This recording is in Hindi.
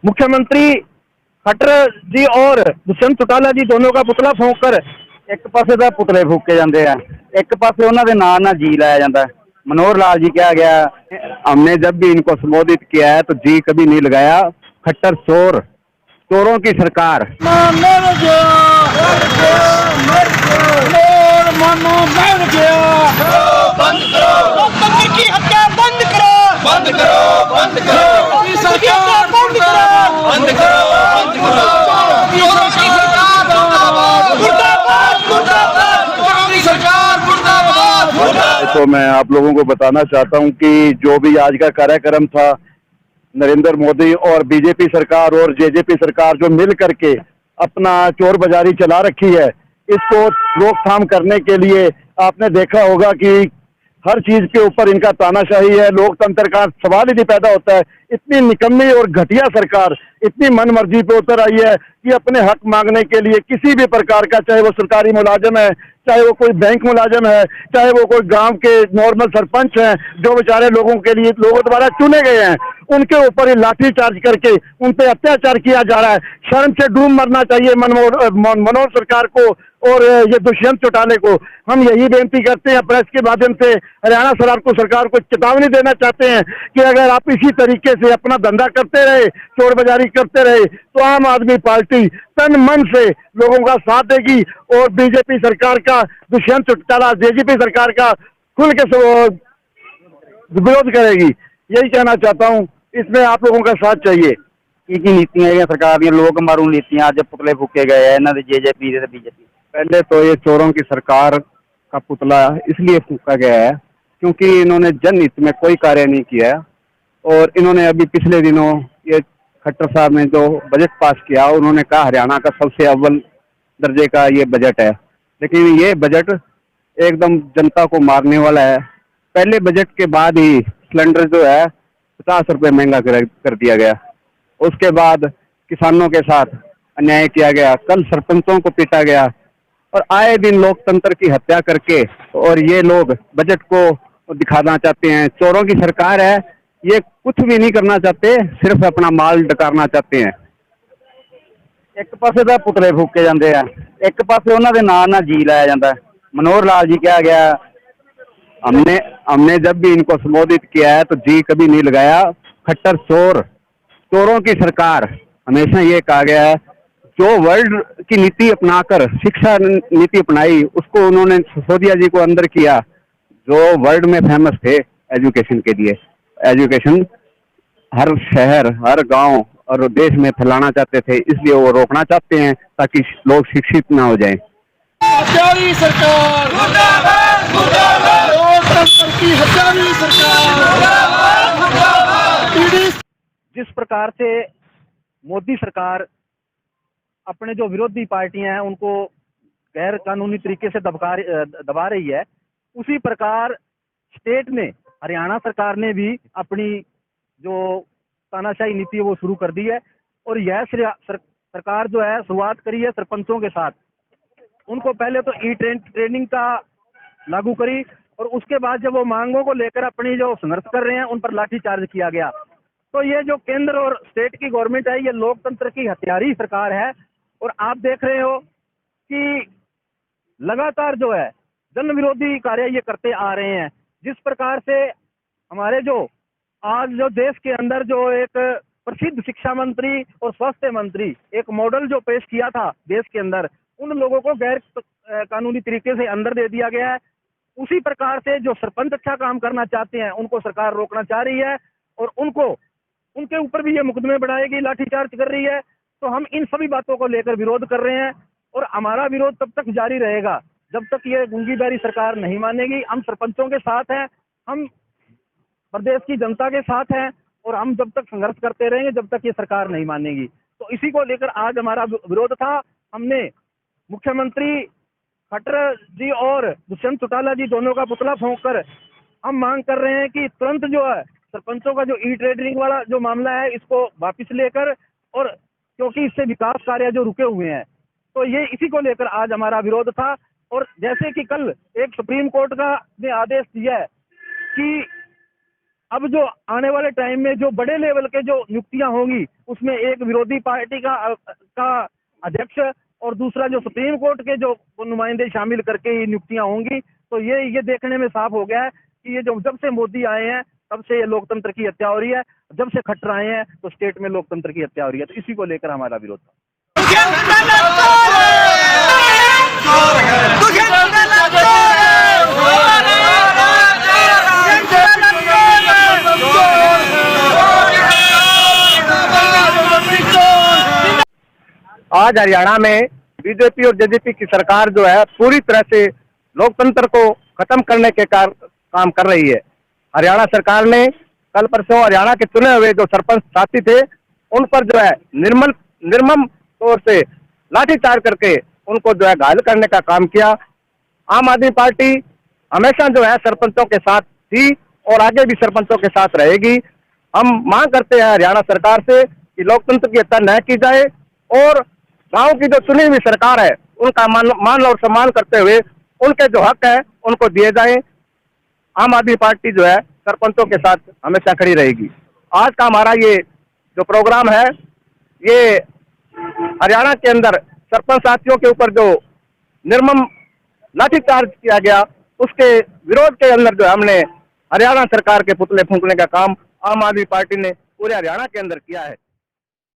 मुख्यमंत्री खट्टर जी और दुष्यंत चौटाला जी दोनों का पुतला फूंक कर एक पासे तो पुतले फूके जाते हैं, एक पासे उन्होंने नाम ना जी लाया जाता है। मनोहर लाल जी क्या गया, हमने जब भी इनको संबोधित किया है तो जी कभी नहीं लगाया। खट्टर चोर, चोरों की सरकार। लोकतंत्र की हत्या बंद करो, बंद करो, बंद करो, सरकार बंद करो, बंद करो, बंद करो। तो मैं आप लोगों को बताना चाहता हूं कि जो भी आज का कार्यक्रम था, नरेंद्र मोदी और बीजेपी सरकार और जेजेपी सरकार जो मिल करके अपना चोर बाजारी चला रखी है, इसको रोकथाम करने के लिए आपने देखा होगा कि हर चीज के ऊपर इनका तानाशाही है। लोकतंत्र का सवाल ही नहीं पैदा होता है। इतनी निकम्मी और घटिया सरकार इतनी मनमर्जी पे उतर आई है कि अपने हक मांगने के लिए किसी भी प्रकार का, चाहे वो सरकारी मुलाजिम है, चाहे वो कोई बैंक मुलाजिम है, चाहे वो कोई गांव के नॉर्मल सरपंच हैं जो बेचारे लोगों के लिए लोगों द्वारा चुने गए हैं, उनके ऊपर लाठी चार्ज करके उन पे अत्याचार किया जा रहा है। शर्म से डूब मरना चाहिए मनोहर सरकार को और ये दुष्यंत चौटाले को। हम यही बेनती करते हैं प्रेस के माध्यम से, हरियाणा सरकार को चेतावनी देना चाहते हैं कि अगर आप इसी तरीके से अपना धंधा करते रहे, चोर बाजारी करते रहे, तो आम आदमी पार्टी तन मन से लोगों का साथ देगी और बीजेपी सरकार का, दुष्यंत चौटाला जेजेपी सरकार का खुल के विरोध करेगी। यही कहना चाहता हूँ, इसमें आप लोगों का साथ चाहिए। की नीतियां है सरकार दी, लोग मारू नीतियां, जब पुतले फूके गए हैं इन्होंने जेजेपी से बीजेपी। पहले तो ये चोरों की सरकार का पुतला इसलिए फूका गया है क्योंकि इन्होंने जनहित में कोई कार्य नहीं किया है। और इन्होंने अभी पिछले दिनों ये खट्टर साहब ने जो बजट पास किया, उन्होंने कहा हरियाणा का सबसे अव्वल दर्जे का ये बजट है, लेकिन ये बजट एकदम जनता को मारने वाला है। पहले बजट के बाद ही सिलेंडर जो है 50 रुपये महंगा कर दिया गया। उसके बाद किसानों के साथ अन्याय किया गया, कल सरपंचों को पीटा गया और आए दिन लोकतंत्र की हत्या करके और ये लोग बजट को दिखाना चाहते हैं। चोरों की सरकार है, ये कुछ भी नहीं करना चाहते, सिर्फ अपना माल डकारना चाहते हैं। एक पासे तो पुतले फूके जाते हैं, एक पासे उन्होंने नाम ना जी लाया जाता है। मनोहर लाल जी क्या गया, हमने जब भी इनको संबोधित किया है तो जी कभी नहीं लगाया। खट्टर चोर, चोरों की सरकार, हमेशा ये कहा गया है। जो वर्ल्ड की नीति अपनाकर शिक्षा नीति अपनाई, उसको उन्होंने सिसोदिया जी को अंदर किया, जो वर्ल्ड में फेमस थे एजुकेशन के लिए। एजुकेशन हर शहर, हर गांव और देश में फैलाना चाहते थे, इसलिए वो रोकना चाहते हैं ताकि लोग शिक्षित ना हो जाएं। हत्यारी सरकार मुर्दाबाद, मुर्दाबाद, लोकतंत्र की हत्यारी सरकार मुर्दाबाद। जिस प्रकार से मोदी सरकार अपने जो विरोधी पार्टियां हैं उनको गैर कानूनी तरीके से दबा रही है, उसी प्रकार स्टेट में हरियाणा सरकार ने भी अपनी जो तानाशाही नीति है वो शुरू कर दी है। और यह सरकार जो है शुरुआत करी है सरपंचों के साथ। उनको पहले तो ट्रेनिंग का लागू करी और उसके बाद जब वो मांगों को लेकर अपनी जो संघर्ष कर रहे हैं उन पर लाठीचार्ज किया गया। तो ये जो केंद्र और स्टेट की गवर्नमेंट है, ये लोकतंत्र की हत्यारी सरकार है। और आप देख रहे हो कि लगातार जो है जन विरोधी कार्य ये करते आ रहे हैं। जिस प्रकार से हमारे जो आज जो देश के अंदर जो एक प्रसिद्ध शिक्षा मंत्री और स्वास्थ्य मंत्री एक मॉडल जो पेश किया था देश के अंदर, उन लोगों को गैर कानूनी तरीके से अंदर दे दिया गया है। उसी प्रकार से जो सरपंच अच्छा काम करना चाहते हैं उनको सरकार रोकना चाह रही है और उनके ऊपर भी ये मुकदमे बढ़ाएगी, लाठीचार्ज कर रही है। तो हम इन सभी बातों को लेकर विरोध कर रहे हैं और हमारा विरोध तब तक जारी रहेगा जब तक ये गुंगीदारी सरकार नहीं मानेगी। हम सरपंचों के साथ हैं, हम प्रदेश की जनता के साथ हैं और हम जब तक संघर्ष करते रहेंगे जब तक ये सरकार नहीं मानेगी। तो इसी को लेकर आज हमारा विरोध था। हमने मुख्यमंत्री खट्टर जी और दुष्यंत चौटाला जी दोनों का पुतला फूंक कर हम मांग कर रहे हैं कि तुरंत जो है सरपंचों का जो ट्रेडिंग वाला जो मामला है इसको वापस लेकर, और क्योंकि इससे विकास कार्य जो रुके हुए हैं, तो ये इसी को लेकर आज हमारा विरोध था। और जैसे कि कल एक सुप्रीम कोर्ट का ने आदेश दिया है कि अब जो आने वाले टाइम में जो बड़े लेवल के जो नियुक्तियां होंगी, उसमें एक विरोधी पार्टी का अध्यक्ष और दूसरा जो सुप्रीम कोर्ट के जो नुमाइंदे शामिल करके ये नियुक्तियां होंगी। तो ये देखने में साफ हो गया है कि ये जब से मोदी आए हैं तब से ये लोकतंत्र की हत्या हो रही है। जब से खट्टर आए हैं तो स्टेट में लोकतंत्र की हत्या हो रही है। तो इसी को लेकर हमारा विरोध था। आज हरियाणा में बीजेपी और जेजेपी की सरकार जो है पूरी तरह से लोकतंत्र को खत्म करने के काम कर रही है। हरियाणा सरकार ने कल परसों हरियाणा के चुने हुए जो सरपंच साथी थे उन पर जो है निर्मम तौर से लाठीचार्ज करके उनको जो है घायल करने का काम किया। आम आदमी पार्टी हमेशा जो है सरपंचों के साथ थी और आगे भी सरपंचों के साथ रहेगी। हम मांग करते हैं हरियाणा सरकार से कि लोकतंत्र की हत्या न की जाए और गांव की जो चुनी हुई सरकार है उनका मान और सम्मान करते हुए उनके जो हक है उनको दिए जाए। आम आदमी पार्टी जो है सरपंचों के साथ हमेशा खड़ी रहेगी। आज का हमारा ये जो प्रोग्राम है ये हरियाणा के अंदर सरपंच साथियों के ऊपर जो निर्मम लाठीचार्ज किया गया उसके विरोध के अंदर जो हमने हरियाणा सरकार के पुतले फूंकने का काम आम आदमी पार्टी ने पूरे हरियाणा के अंदर किया है।